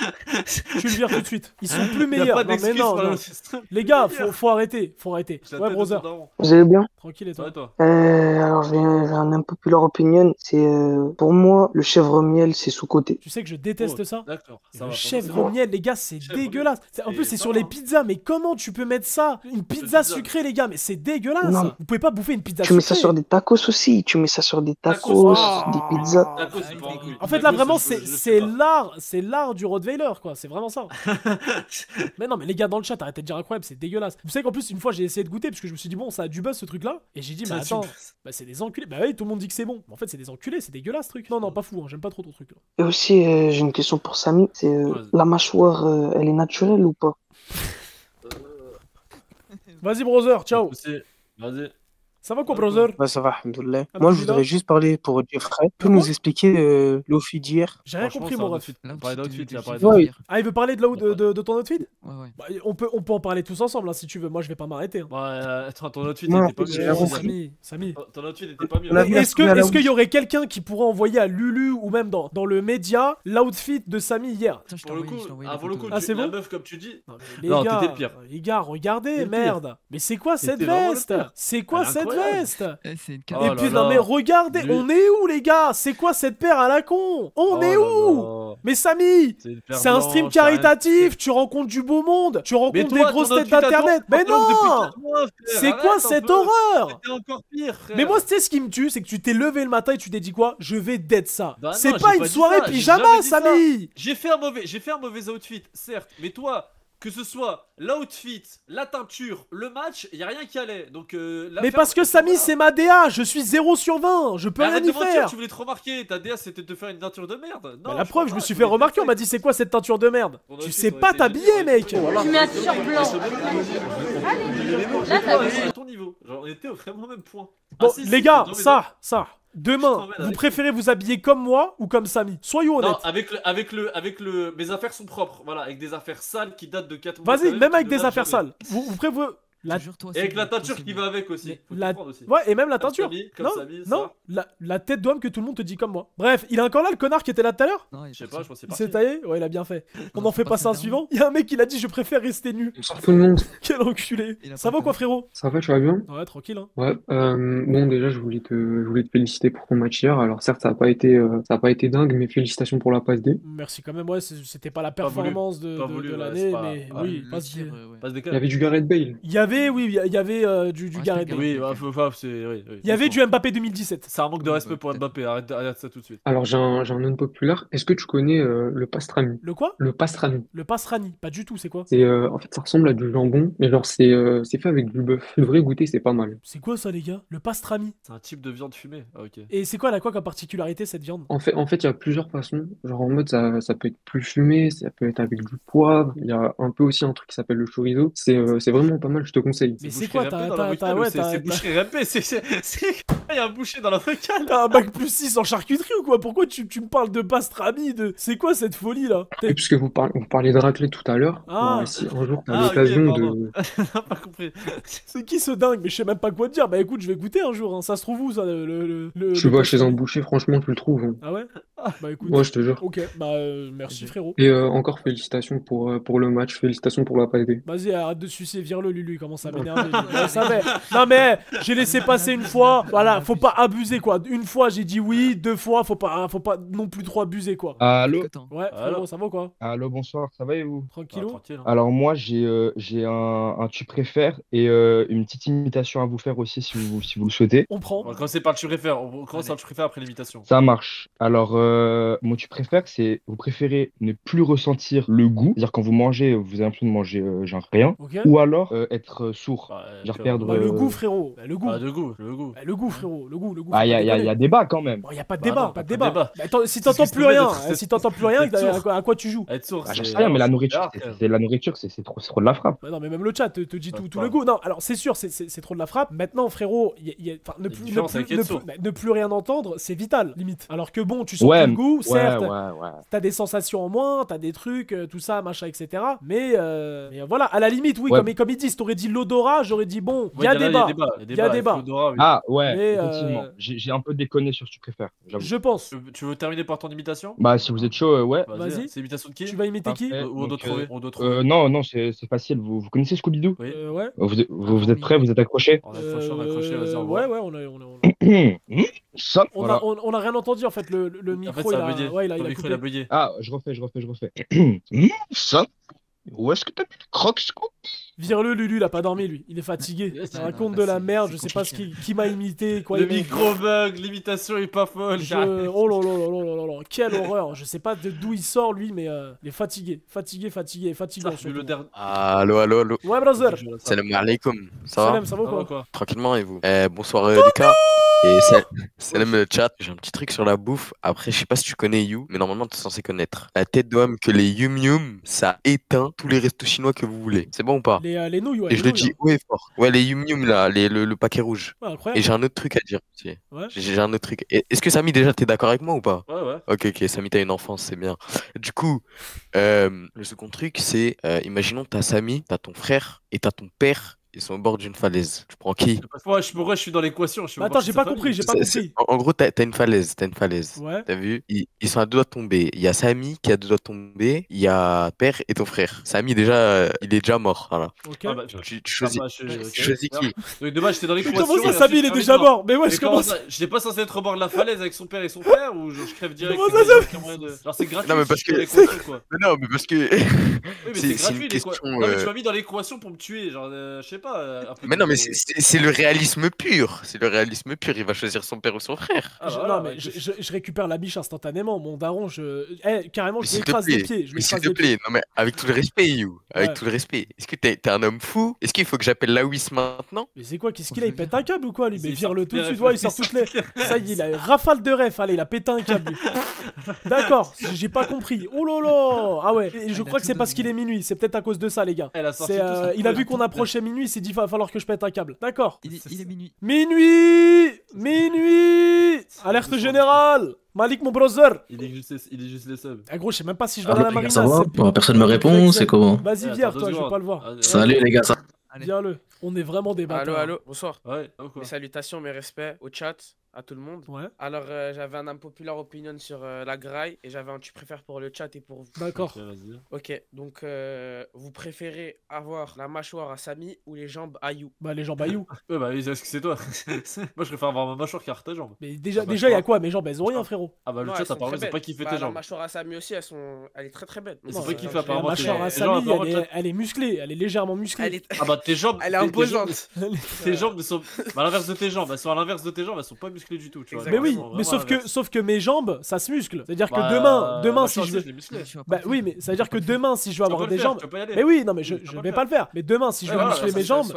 Tu le vires tout de suite. Ils sont plus meilleurs. pas Non, mais d'excuse non, pour non. le- Les gars, faut arrêter. Ouais, brother. Vous allez bien? Tranquille et toi? Alors j'ai un unpopular opinion, c'est pour moi le chèvre miel c'est sous-coté. Tu sais que je déteste ça. D'accord. Le chèvre au miel, les gars, c'est dégueulasse. En plus, c'est sur les pizzas. Mais comment tu peux mettre ça? Une pizza sucrée, les gars, mais c'est dégueulasse. Non. Vous pouvez pas bouffer une pizza Tu sucrée. mets ça sur des tacos aussi, tu mets ça sur des tacos, des pizzas. En fait, là, vraiment, c'est l'art du Rottweiler, quoi. C'est vraiment ça. Mais non, mais les gars, dans le chat, arrêtez de dire incroyable, c'est dégueulasse. Vous savez qu'en plus, une fois, j'ai essayé de goûter parce que je me suis dit, bon, ça a du buzz ce truc-là. Et j'ai dit, mais attends, bah, c'est des enculés. Bah oui, tout le monde dit que c'est bon. Mais en fait, c'est des enculés, c'est dégueulasse ce truc. Non, pas fou, hein, j'aime pas trop ton truc là. Et aussi j'ai une question pour Samy, c'est la mâchoire elle est naturelle ou pas? Vas-y, brother, ciao. Vas-y. Ça va quoi, brother? Ouais, ça va, alhamdoulilah. Ah, Moi, bah, je voudrais juste parler pour Jeffrey. Tu peux nous expliquer l'outfit d'hier? J'ai rien compris, mon ref. Ouais. Ah, il veut parler de ton outfit? Ouais. Bah, on peut en parler tous ensemble, hein, si tu veux. Moi, je vais pas m'arrêter. Hein. Attends, ton outfit Non, était pas j'ai mieux. rien compris. Samy. Ton outfit était pas mieux. Est-ce qu'il y aurait quelqu'un qui pourrait envoyer à Lulu ou même dans le média l'outfit de Samy hier? Pour le coup, c'est la bon? meuf comme tu dis. Les Non, gars, t'étais le pire. Les gars, regardez, T'étais le merde. Mais c'est quoi cette T'étais vraiment le veste? pire. C'est quoi Elle est cette incroyable. veste? C'est une Et puis non mais regardez, on est où les gars? C'est quoi cette paire à la con? On est où? Mais Samy, c'est un stream caritatif, tu rencontres du beau monde, tu rencontres des grosses têtes d'internet. Mais non! C'est quoi cette horreur? C'était encore pire, frère. Mais moi, tu sais ce qui me tue, c'est que tu t'es levé le matin et tu t'es dit quoi? Je vais dead ça. Bah C'est non, pas j'ai une dit soirée ça, j'ai pyjama, jamais dit ça. Samy! J'ai fait un mauvais outfit, certes, mais toi, que ce soit l'outfit, la teinture, le match, y a rien qui allait. Donc Mais parce que Samy, c'est ma DA, je suis 0 sur 20, je peux rien arrête y de mentir, faire. tu voulais te remarquer, ta DA c'était de te faire une teinture de merde. Non, Bah, la preuve, je me suis fait remarquer, on m'a dit c'est quoi cette teinture de merde? Tu sais pas t'habiller, mec! Tu mets un t-shirt blanc. Là, t'as vu. À ton niveau, genre on était au vraiment même point. Bon, Ah, si, les si, gars, non, mais ça, demain, vous préférez vous habiller comme moi ou comme Samy? Soyons non, honnêtes. mes affaires sont propres, voilà, avec des affaires sales qui datent de 4 mois. Vas-y, quand même qui avec ne des datent affaires jamais. sales. Vous prévoyez... Et avec la teinture qui va avec aussi. Faut La... comprendre aussi. Ouais, et même la Comme teinture. Samy, comme Non, Samy, ça. non, la tête d'homme que tout le monde te dit comme moi. Bref, il est encore là le connard qui était là tout à l'heure? Je sais pas, je pense que Il c'est s'est taillé? Ouais, il a bien fait. On en fait passer un suivant? Il y a un mec qui l'a dit je préfère rester nu. Bonsoir tout le monde. Quel enculé. Ça va quoi, frérot? Ça va, tu vas bien? Ouais, tranquille, hein. Ouais, bon déjà je voulais te féliciter pour ton match hier. Alors certes ça a pas été dingue, mais félicitations pour la passe D. Merci quand même, ouais, c'était pas la Pas voulu. performance de Ouais, l'année, c'est pas- mais ouais, oui, le passe tir, D. passe des Il y avait du Gareth Bale. Il y avait, oui, il y avait du Gareth Bale. Oui, bah, c'est. Oui, Il y avait du Mbappé 2017. C'est un manque de respect pour Mbappé, arrête ça tout de suite. Alors j'ai un non populaire. Est-ce que tu connais le pastrami? Le quoi? Le pastrami. Le passerani, pas du tout, c'est quoi? C'est en fait ça ressemble à du jambon, mais genre c'est fait avec du bœuf. Tu devrais goûter, c'est pas mal. C'est quoi ça, les gars? Le pastrami. C'est un type de viande fumée. Ah, ok. Et c'est quoi, elle a quoi comme particularité cette viande? En fait, il y a plusieurs façons. Genre en mode ça peut être plus fumé, ça peut être avec du poivre. Il y a un peu aussi un truc qui s'appelle le chorizo. C'est vraiment pas mal, je te conseille. Mais c'est quoi, c'est boucherie RP, il y a un boucher dans la focale. T'as un bac plus 6 en charcuterie ou quoi? Pourquoi tu me parles de pastrami de... C'est quoi cette folie là? Et puisque vous parliez de raclette tout à l'heure, Ah. si un jour t'as l'occasion de... Pas compris. C'est qui ce dingue? Mais je sais même pas quoi te dire. Bah écoute, je vais goûter un jour, hein. Ça se trouve où ça Tu vas chez un boucher, franchement tu le trouves. Hein. Ah ouais? Bah écoute. Ouais, je te jure. Ok, bah merci frérot. Et encore félicitations pour le match, félicitations pour la pailleté. Vas-y, arrête de sucer, vire-le, Lulu, il commence à m'énerver. Ouais, ça va. Non mais, j'ai laissé passer une fois, voilà, faut pas abuser quoi. Une fois j'ai dit oui, 2 fois, faut pas non plus trop abuser quoi. Allô? Ouais, frérot, ça va quoi? Allô, bonsoir, ça va et vous? Tranquillou? Tranquille. Alors moi j'ai un tu préfères et une petite imitation à vous faire aussi si vous le souhaitez. On prend. On va commencer par le tu préfères. On commence par le tu préfères après l'imitation. Ça marche. Alors mon tu préfères c'est vous préférez ne plus ressentir le goût, c'est-à-dire quand vous mangez vous avez l'impression de manger genre rien, Ok. ou alors être sourd, genre perdre. Bah, le goût frérot, bah, le goût. Ah, le goût. Bah, le goût frérot, le goût. Ah y a débat quand même. Bon, y a pas de Bah débat, non, pas de pas de débat. débat. Bah, attends, si t'entends plus rien, à quoi tu joues? Être sourd, J'en sais rien mais la nourriture c'est trop de la frappe. Bah non mais même le chat te dit tout le goût. Non alors c'est sûr c'est trop de la frappe. Maintenant frérot, ne plus rien entendre c'est vital limite. Alors que bon tu sens plus le goût certes. T'as des sensations en moins, t'as des trucs tout ça machin etc. Mais voilà à la limite oui comme ils disent t'aurais dit l'odorat j'aurais dit bon y a débat. Ah ouais effectivement j'ai un peu déconné sur ce que tu préfères. Je pense. Tu veux terminer par ton imitation? Bah si vous êtes chaud ouais. Vas-y. C'est l'imitation de qui? Tu vas imiter qui? Où on doit trouver? Non c'est facile. Vous connaissez Scooby-Doo? Oui. Ouais. Vous êtes prêts? Vous êtes accrochés? On est accroché, vas-y, on ouais, voit. on a rien entendu en fait le micro il a bugué. Ah je refais. Ça où est-ce que t'as mis le croc Scoop? Vire-le Lulu, il a pas dormi lui, il est fatigué. Il raconte de la merde, je sais pas qui m'a imité quoi. Le micro bug, l'imitation est pas folle. Oh là, quelle horreur. Je sais pas d'où il sort lui mais il est fatigué. Fatigant. Allô. Ouais brother. Salam alaikum. Ça va? Ça va quoi? Tranquillement et vous? Bonsoir Lucas. Et salam le chat. J'ai un petit truc sur la bouffe. Après, je sais pas si tu connais You, mais normalement, t'es censé connaître. La tête d'homme que les Yum Yum, ça éteint tous les restos chinois que vous voulez. C'est bon ou pas? Les nouilles, ouais. Et je le dis haut et fort. Ouais, les Yum Yum là, le paquet rouge. Ouais, incroyable. Et j'ai un autre truc à dire aussi. Ouais. J'ai un autre truc. Est-ce que Samy, déjà, t'es d'accord avec moi ou pas? Ouais. Ok, Samy, t'as une enfance, c'est bien. Du coup, le second truc, c'est imaginons t'as Samy, t'as ton frère et t'as ton père. Ils sont au bord d'une falaise. Tu prends qui? Moi, je suis dans l'équation. Attends, j'ai pas compris. En gros, t'as une falaise. Ouais. T'as vu? Ils sont à deux doigts de tomber. Il y a Samy qui est à deux doigts de tomber. Il y a père et ton frère. Samy, déjà, il est déjà mort. Voilà. Ok. Tu choisis qui? Donc, dommage, j'étais dans l'équation. Comment ça, Samy, il est déjà mort? Mais ouais, je commence. Je n'étais pas censé être au bord de la falaise avec son père et son frère ou je crève direct? Genre, c'est gratuit. Non, mais parce que. Non, mais parce que. C'est gratuit l'équation. Non, mais tu m'as mis dans l'équation pour me tuer. Genre, je sais pas. Mais non, mais c'est le réalisme pur. Il va choisir son père ou son frère. Non, mais je récupère la biche instantanément. Mon daron, carrément, je l'écrase des pieds. S'il te plaît, non, mais avec tout le respect, You. Avec tout le respect. Est-ce que t'es un homme fou? Est-ce qu'il faut que j'appelle Lawis maintenant? Mais c'est quoi? Qu'est-ce qu'il a? Il pète un câble ou quoi, lui? Mais vire-le tout de suite. Ouais, il sort toutes les. Ça y est, il a une rafale de ref. Allez, il a pété un câble. D'accord, j'ai pas compris. Oh là là. Ah ouais, je crois que c'est parce qu'il est minuit. C'est peut-être à cause de ça, les gars. Il a vu qu'on approchait minuit. Il s'est dit, va falloir que je pète un câble. D'accord. Il est minuit. Minuit. Alerte générale. Malik, mon brother. Il est juste les subs. Ah gros, je sais même pas si je vais dans la marina. Ça va? Personne me répond, c'est comment? Vas-y, viens, toi, je veux pas le voir. Salut les gars, ça. Viens-le. On est vraiment des bâtards. Allô, bonsoir. Ouais, mes salutations, mes respects au chat, à tout le monde. Ouais. Alors, j'avais un unpopular opinion sur la graille et j'avais un tu préfères pour le chat et pour vous. D'accord. Ok, donc vous préférez avoir la mâchoire à Samy ou les jambes à You? Bah, les jambes à You. Ouais, bah, est-ce que c'est toi? Moi, je préfère avoir ma mâchoire qui a ta jambe. Mais déjà, il y a quoi? Mes jambes, elles ont rien, frérot. Ah, bah, le chat, apparemment, c'est pas kiffé tes jambes. La mâchoire à Samy aussi, elle est très très belle. C'est pas kiffé, apparemment. La mâchoire à Samy, elle est musclée. Elle est légèrement musclée. Ah, bah, tes jambes. Elle est imposante. Tes jambes sont à l'inverse de tes jambes, elles sont à l'inverse de tes jambes, elles sont pas musclées du tout, tu vois. Mais oui, mais sauf que mes jambes, ça se muscle. C'est-à-dire que demain si je veux bah oui, mais ça veut dire que demain si je veux avoir des jambes. Mais oui, non mais je vais pas le faire. Mais demain si je veux muscler mes jambes,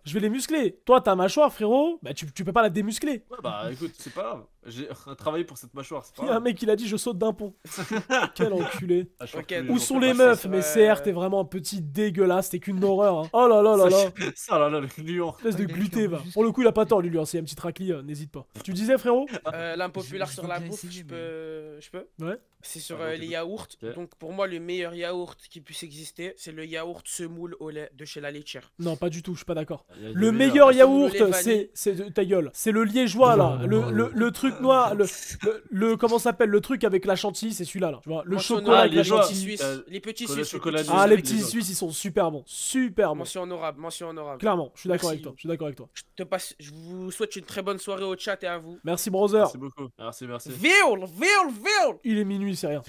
je vais les muscler. Toi ta mâchoire frérot, bah tu peux pas la démuscler. Ouais, bah écoute, c'est pas grave. J'ai travaillé pour cette mâchoire, c'est pas grave. Il y a un mec qui a dit je saute d'un pont. Quel enculé. Okay, où sont les meufs? Mais CR, t'es vraiment un petit dégueulasse, t'es qu'une horreur. Hein. Oh là là là là. Ça là là, le lion. Espèce de gluté va. Pour le coup, il a pas tort, lui. C'est un petit racli, n'hésite pas. Tu disais, frérot? L'impopulaire sur la bouffe, je peux? Ouais. C'est sur les yaourts. Okay. Donc pour moi, le meilleur yaourt qui puisse exister, c'est le yaourt semoule au lait de chez la laitière. Non, pas du tout, je suis pas d'accord. Le meilleur yaourt, c'est ta gueule. C'est le liégeois là. Le truc truc noir, comment ça s'appelle, le truc avec la chantilly, c'est celui-là, là. Tu vois, le Mention chocolat honorable, avec la les petits chantilly. Suisses. Les petits le Suisses. chocolat Ah, les avec petits les Suisses, ils sont super bons. Super bons. Mention honorable, mention honorable. Clairement, je suis d'accord Merci. avec toi. Je suis d'accord avec toi. Je vous souhaite une très bonne soirée au chat et à vous. Merci, brother. Merci beaucoup. Merci. Ville. Il est minuit, c'est rien.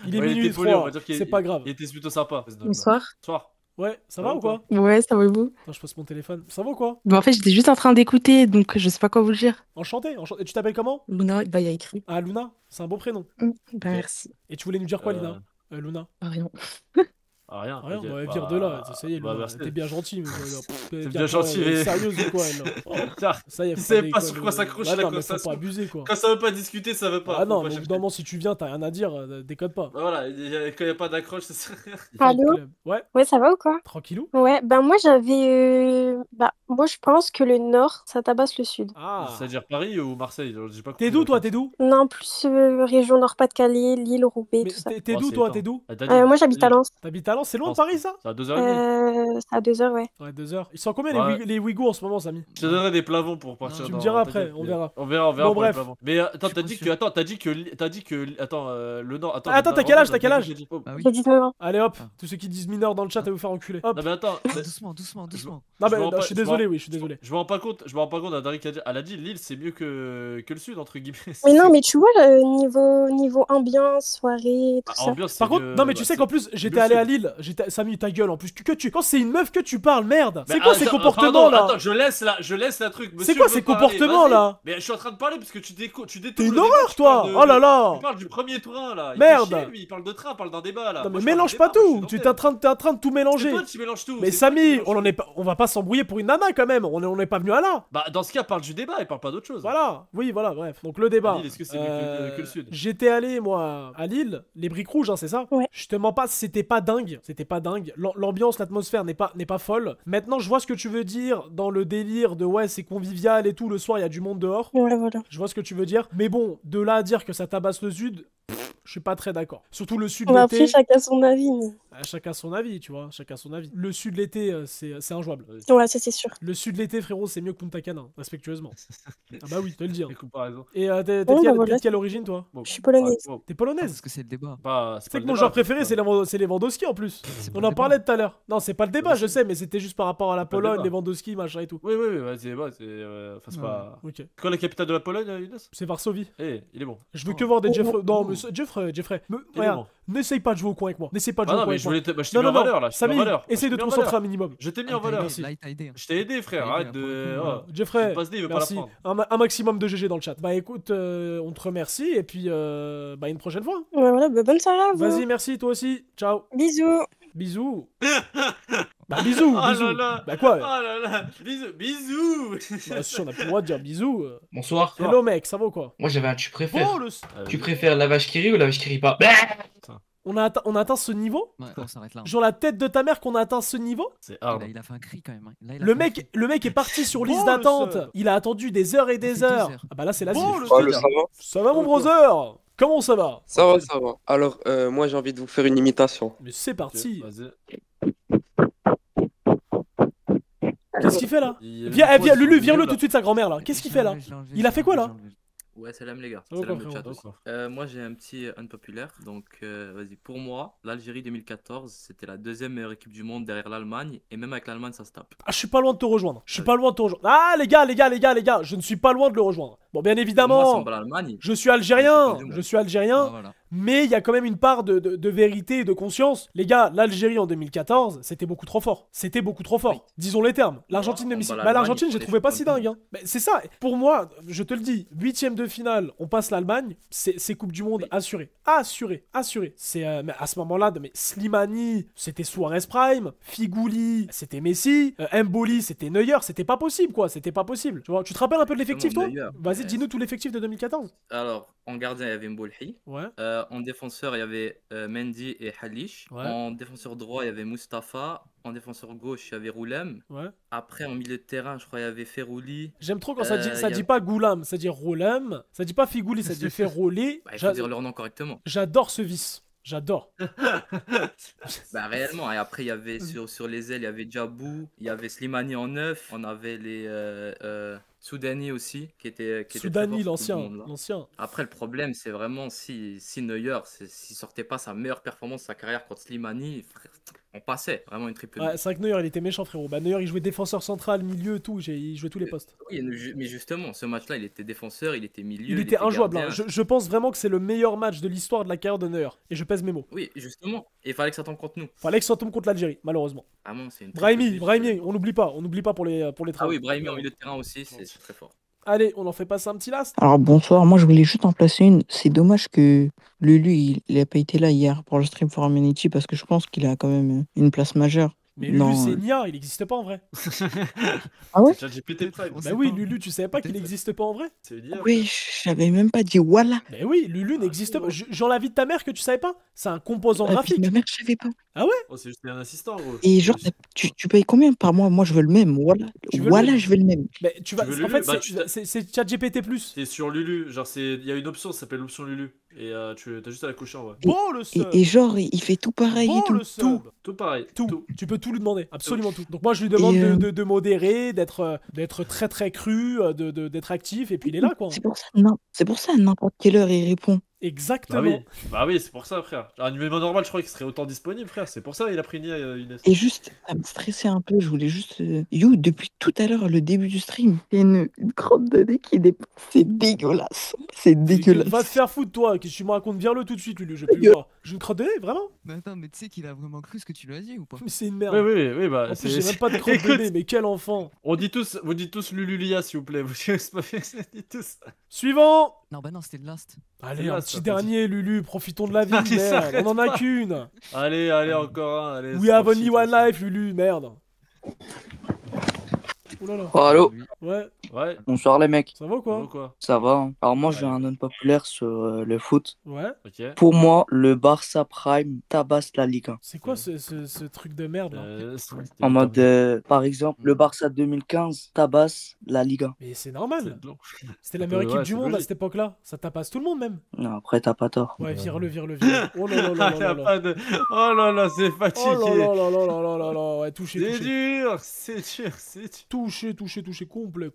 Il est Ouais, minuit était poli, on 3. va dire qu'il- C'est pas grave. Il était plutôt sympa. Bonsoir. Bonsoir. Ouais, ça va ou quoi? Ouais, ça va et vous? Attends, je passe mon téléphone. Ça va ou quoi? Bon, en fait, j'étais juste en train d'écouter, donc je sais pas quoi vous dire. Enchanté, enchanté. Et tu t'appelles comment? Luna, bah, il y a écrit. Ah, Luna, c'est un beau prénom. Bah, merci. Et tu voulais nous dire quoi, Lina? Luna? Rien. Ah, rien. Rien, ok, on va bah, vire de là. Ça y est, bah, Luna. merci. T'es bien gentil. T'es bien gentil, mais. Sérieuse ou quoi, elle, là? Oh, Tiens, ça y est, tu faut sais pas pas déconner. sur quoi s'accrocher Bah la non, mais faut conversation. pas abuser, quoi. Quand ça veut pas discuter, ça veut pas. Ah Faut non, pas mais au chercher. bout d'un moment, si tu viens, t'as rien à dire, déconne pas. Bah voilà, quand y a pas d'accroche, c'est ça. Allô? Ouais, Ouais, ça va ou quoi? tranquillou. Ouais, ben moi moi je pense que le nord, ça tabasse le sud. Ah. C'est-à-dire Paris ou Marseille? J'ai pas T'es compris d'où, la toi? question. T'es d'où? Non, plus région Nord-Pas-de-Calais, Lille, Roubaix, tout ça. T'es Oh, d'où, c'est toi? éteint. T'es d'où? Ah, t'as dit. Moi j'habite à Lens. T'habites à Lens? C'est loin de Lens, Paris, ça? C'est à 2h30. C'est à 2 heures, ouais. Ouais, 2 heures. Ils sont combien Ouais. les Ouïghours en ce moment, Samy? Je te donnerai des plavons pour partir. Tu me dans- diras t'inquiète, après, on verra. On verra Bon, pour les bref. plavons. Mais attends, t'as dit que. Attends, le Nord. Attends, Attends, t'as quel âge? T'as quel âge? Oh. J'ai 19 ans. Allez hop, tous ceux qui disent mineurs dans le chat, à vous faire enculer. Hop. Non, mais attends. Doucement. Je Non, me mais rends non, pas- je suis je me désolé, rends- oui, je suis désolé. Je me rends pas compte, Adari elle a dit Lille c'est mieux que le Sud, entre guillemets. Mais non, mais tu vois, niveau ambiance, soirée, tout ça. Ambiance, Par c'est contre, mieux- non, mais tu bah, sais c'est- qu'en plus, c'est j'étais mieux allé le à Sud. Lille. Samy, ta gueule, en plus, quand c'est une meuf que tu parles, merde. Mais C'est quoi ces attends, comportements pardon, là? Attends, je laisse la truc. C'est Monsieur quoi veut ces parler, comportements, vas-y. là? Mais je suis en train de parler parce que tu détournes. T'es une le débat, horreur, tu toi. parles Oh là là. Tu parles du premier train là. Il Merde. fait chier, lui, il parle de train, il parle d'un débat là. Non, Moi, mais je parle mélange de pas débat, moi, je tout. suis Tu dans t'es en train de tout C'est mélanger. toi qui mélanges tout. Mais c'est toi qui Samy, mélanges tout. on va pas s'embrouiller pour une nana quand même. On n'est pas venu à là. Bah, dans ce cas, parle du débat et parle pas d'autre chose. Voilà, oui, voilà, bref. Donc le débat. Lille, est-ce que c'est mieux que le Sud? J'étais allé, moi, à Lille, les briques rouges, hein, c'est ça? Ouais. Je te mens pas, c'était pas dingue. C'était pas dingue. L'ambiance, l'atmosphère n'est pas folle. Maintenant, je vois ce que tu veux dire dans le délire de ouais, c'est convivial et tout. Le soir, il y a du monde dehors. Ouais, voilà. Je vois ce que tu veux dire. Mais bon, de là à dire que ça tabasse le Sud, je suis pas très d'accord. Surtout le Sud Bah, l'été. après, chacun son avis. Mais... Chacun son avis, tu vois. Chacun son avis. Le Sud l'été, c'est injouable. Ouais, ça c'est sûr. Le Sud l'été, frérot, c'est mieux que Punta Cana, respectueusement. Ah bah oui, te le dire. Les comparaisons. Et t'es Bon, bah, de voilà. quelle origine, toi? Je suis polonaise. T'es polonaise? Parce que c'est le débat. Tu sais que mon joueur préféré, c'est Lewandowski en plus. On en parlait tout à l'heure. Non, c'est pas le débat, je sais, mais c'était juste par rapport à la pas le Pologne, débat. Lewandowski, machin et tout. Oui, enfin, c'est pas. Ok. C'est quoi la capitale de la Pologne, Younes? C'est Varsovie. Eh, il est bon. Je veux que voir des Jeffrey. Non, oh. mais Jeffrey. Il est Regarde, bon. n'essaye pas de jouer au coin avec moi. N'essaye pas de Ah jouer non, au coin mais avec je moi. voulais je t'ai mis en valeur là. Je t'ai mis en Samy, valeur. essaye Je de t'ai te mis en concentrer valeur. un minimum. Je t'ai mis en valeur. Merci. Là, il t'a aidé. Je t'ai aidé, frère. T'as aidé, Arrête là, pour le de. coup. Oh. Jeffrey, Une passe D, il veut pas la merci. prendre. Un maximum de GG dans le chat. Bah écoute, on te remercie et puis une prochaine fois. Ouais, voilà, bah, bonne soirée à vous. Vas-y, merci, toi aussi. Ciao. Bisous. Bisous. Bah bisous, Oh bisous. là là. Bah quoi? Oh là là. Bisous. Bah, si on a plus le droit de dire bisous. Bonsoir. Hello mec, ça va ou quoi? Moi j'avais un tu préfères. Bon, Tu préfères la vache qui rit ou la vache qui rit pas? on a atteint ce niveau? Ouais, on s'arrête là. Genre la tête de ta mère qu'on a atteint ce niveau? C'est Là, il a fait un cri quand même. Hein. Là, il a Le fait un cri. mec est parti sur liste Bon, d'attente. le seul. Il a attendu des heures et des fait 2 heures. heures. Ah bah là c'est la Bon, zif. le Salut, seul. ça va? Ça va mon brother? Comment ça va? Ça va, ça va. Alors, moi j'ai envie de vous faire une imitation. Mais c'est parti. Vas-y. Qu'est-ce qu'il fait là? Il- Viens, il- Lulu, il- viens-le il- tout de suite sa grand-mère là. Qu'est-ce qu'il fait là? Il a fait quoi là? Ouais, salam les gars, Oh, salam quoi, le chat frérot, aussi. quoi. Moi j'ai un petit unpopulaire, donc vas-y. Pour moi, l'Algérie 2014, c'était la deuxième meilleure équipe du monde derrière l'Allemagne, et même avec l'Allemagne ça se tape. Ah, je suis pas loin de te rejoindre. Je suis pas loin de te rejoindre. Ah les gars, je ne suis pas loin de le rejoindre. Bon, bien Pour moi, évidemment, sans l'Allemagne, je suis algérien, du monde. je suis algérien, Ah, voilà. mais il y a quand même une part de vérité et de conscience. Les gars, l'Algérie en 2014, c'était beaucoup trop fort. C'était beaucoup trop fort. Disons les termes. L'Argentine, on même bat si... Bah, l'Allemagne, l'Argentine, il j'ai faut trouvé les pas si faire dingue. Hein. Mais c'est ça. Pour moi, je te le dis, 8ème de finale, on passe l'Allemagne, c'est Coupe du Monde assurée. Assurée. C'est mais à ce moment-là, mais Slimani, c'était Suarez Prime, Figouli, c'était Messi, Mboli, c'était Neuer, c'était pas possible quoi, c'était pas possible. Tu vois, tu te rappelles un peu de l'effectif toi? Neuer. Vas-y, Ouais. dis-nous tout l'effectif de 2014. Alors, en gardien, il y avait Mbolhi. Ouais. En défenseur, il y avait Mendy et Halish. Ouais. En défenseur droit, il y avait Mustapha. En défenseur gauche, il y avait Roulem. Ouais. Après, en milieu de terrain, je crois il y avait Ferrouli. J'aime trop quand ça dit, il ça y dit a- pas Goulam, ça dit Roulem, ça dit pas Figouli, ça dit Ferroli. Bah, il faut dire leur nom correctement. J'adore ce vice. J'adore. Bah, réellement. Et après, il y avait sur les ailes, il y avait Djabou. Il y avait Slimani en 9. On avait Soudani aussi, qui était très Soudani, fort sur Coupe du l'ancien. Monde, là. L'ancien. Après, le problème, c'est vraiment si Neuer, s'il sortait pas sa meilleure performance de sa carrière contre Slimani, frère, on passait vraiment une triple. Ouais, c'est vrai que Neuer, il était méchant, frérot. Bah, Neuer, il jouait défenseur central, milieu, tout. Il jouait tous les postes. Oui, mais justement, ce match-là, il était défenseur, il était milieu. Il était injouable. Hein. gardien. Je pense vraiment que c'est le meilleur match de l'histoire de la carrière de Neuer. Et je pèse mes mots. Oui, justement. Et il fallait que ça tombe contre nous. Fallait que ça tombe contre l'Algérie, malheureusement. Ah bon, c'est une Brahimi, on n'oublie pas pour les Ah travaux. oui, Brahimi en milieu de terrain aussi, c'est très fort. Allez, on en fait passer un petit last. Alors bonsoir, moi je voulais juste en placer une. C'est dommage que Lulu il a pas été là hier pour le stream for Humanity parce que je pense qu'il a quand même une place majeure. Mais Lulu, Non, c'est Nia, il n'existe pas en vrai. Ah ouais? C'est ChatGPT Prime. Bah oui, Lulu, tu savais pas qu'il n'existe pas en vrai? C'est une IA. Oui, j'avais même pas dit voilà. Mais oui, Lulu n'existe pas. Genre la vie de ta mère que tu savais pas? C'est un composant La vie de graphique. ma mère, je savais pas. Ah ouais? Oh, c'est juste un assistant, gros. Et genre, tu payes combien par mois? Moi je veux le même, voilà. Tu veux le Voilà, même? je veux le même. Mais tu vas. Tu veux En Lulu? fait, Bah, c'est ChatGPT+. C'est sur Lulu, genre il y a une option, ça s'appelle l'option Lulu. Et tu as juste à la cocher en vrai. Bon le sub. Et genre, il fait tout pareil et Bon tout. le sub. Tout pareil. Tout. Tu peux tout lui demander, absolument tout. Donc moi je lui demande de modérer, d'être très très cru, d'être actif, et puis il est là quoi. C'est pour ça, non. C'est pour ça, à n'importe quelle heure il répond. Exactement. Bah oui, c'est pour ça, frère. Un numéro normal, je crois qu'il serait autant disponible, frère. C'est pour ça il a pris Nia, Younes. Et juste, ça me stressait un peu, je voulais juste... You, depuis tout à l'heure, le début du stream, il y a une crotte de nez qui dépasse. C'est dégueulasse. C'est dégueulasse. Va te faire foutre toi, qu'est-ce que tu me racontes? Viens-le tout de suite, Lulu, je peux le voir. J'ai une crotte de nez, vraiment? Mais attends, mais tu sais qu'il a vraiment cru ce que tu lui as dit ou pas? Mais c'est une merde. Oui, bah. En plus, j'ai même pas de crotte de nez, mais quel enfant. Vous dites tous Lululia, s'il vous plaît. Vous dites tous. Suivant. Non, bah non, c'était le last. Allez, C'est un là, petit ça, dernier, Lulu, profitons de la vie, Allez, merde. s'arrête On en a pas. qu'une. Allez, encore un. Allez, We c'est have parti, only one life, Lulu, merde. Oh là là. Oh, allô? Ouais. Ouais. Bonsoir les mecs. Ça va ou quoi? Ça va, hein. Alors moi j'ai un non populaire sur le foot. Ouais. Ok. Pour moi, le Barça Prime tabasse la Ligue 1. C'est quoi ce truc de merde là? En mode, par exemple, le Barça 2015 tabasse la Ligue 1. Mais c'est normal. C'était la meilleure équipe du monde à cette époque-là. Ça tapasse tout le monde même. Non, après t'as pas tort. Ouais, vire-le. Oh là là là là là. Oh là là, c'est fatigué. Oh là là là là là là là. Ouais, touché. C'est dur. Touché. Complet.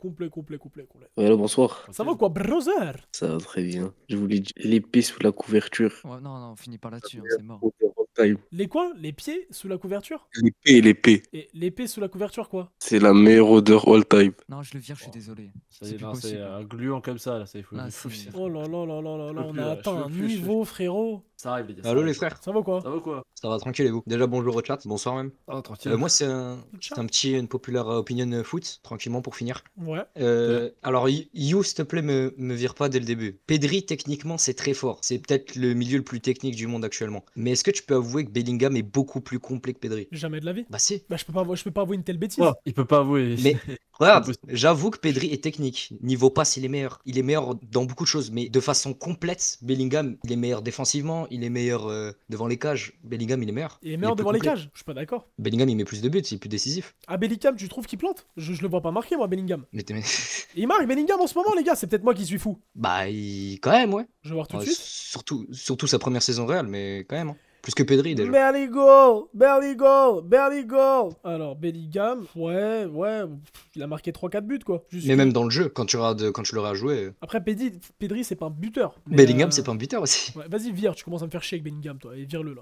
Ouais, allô, bonsoir. Ça va quoi, brother? Ça va très bien. Je voulais dire l'épée sous la couverture. Ouais, non, on finit pas là-dessus, c'est mort. Les quoi? Les pieds sous la couverture? L'épée. Et l'épée sous la couverture quoi? C'est la meilleure odeur all time. Non, je le vire, je suis désolé. Ça y est, plus non, c'est possible. un gluant comme ça, là, ça il faut. Là, faut- c'est- Oh là là là là là là, Je on peux a plus, atteint je un peux plus, niveau, frérot. Ça arrive, les gars. ça Allô arrive. les frères, Ça va quoi? Ça va quoi? ça va tranquille et vous? Déjà bonjour au chat, bonsoir même. Ah, tranquille. Moi c'est un petit une populaire opinion foot, tranquillement pour finir. Ouais. Alors You s'il te plaît me vire pas dès le début. Pedri techniquement c'est très fort, c'est peut-être le milieu le plus technique du monde actuellement. Mais est-ce que tu peux avouer que Bellingham est beaucoup plus complet que Pedri? Jamais de la vie. Bah si. Bah je peux pas avouer une telle bêtise. Oh, il peut pas avouer. Mais regarde, j'avoue que Pedri est technique. Niveau passe, il est meilleur. Il est meilleur dans beaucoup de choses, mais de façon complète, Bellingham, il est meilleur défensivement, il est meilleur devant les cages. Bellingham, il est meilleur. Il est meilleur plus devant les complet. cages, je suis pas d'accord. Bellingham, il met plus de buts, il est plus décisif. Ah, Bellingham, tu trouves qu'il plante? Je le vois pas marquer, moi, Bellingham. Mais Il marque Bellingham en ce moment, les gars, c'est peut-être moi qui suis fou. bah, quand même, ouais. Je vais voir tout de Ouais, suite. Surtout sa première saison réelle, mais quand même. Hein. Plus que Pedri déjà. Bellingham. Alors, Bellingham, ouais, il a marqué 3-4 buts, quoi. Juste Mais que- même dans le jeu, quand tu l'auras joué. Après, Pedri, c'est pas un buteur. mais, Bellingham, c'est pas un buteur aussi. Ouais, vas-y, vire, tu commences à me faire chier avec Bellingham, toi. Et vire-le, là.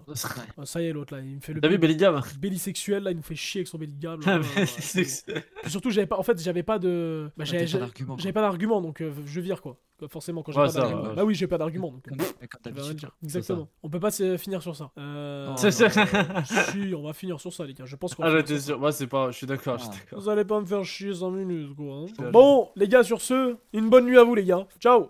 Ah, ça y est, l'autre, là, il me fait le... T'as vu Bellingham? Bellisexuel, là, il nous fait chier avec son Bellingham. Ah, là, Puis surtout, j'avais pas de... Bah, t'avais pas d'argument, j'avais pas d'argument, donc je vire, quoi. Forcément, quand j'ai Ouais, pas ça, d'argument. ouais. Bah oui, j'ai pas d'argument, donc... Comme ça veut rien d'habitude. dire. Exactement. On peut pas se finir sur ça. C'est ça. Si, on va finir sur ça, les gars. Je pense qu'on Ah, va j'étais finir sur ça. sûr. Moi, c'est pas. Je suis d'accord, je suis d'accord. Vous allez pas me faire chier 5 minutes, quoi. hein. Ouais. Bon, les gars, sur ce, une bonne nuit à vous, les gars. Ciao.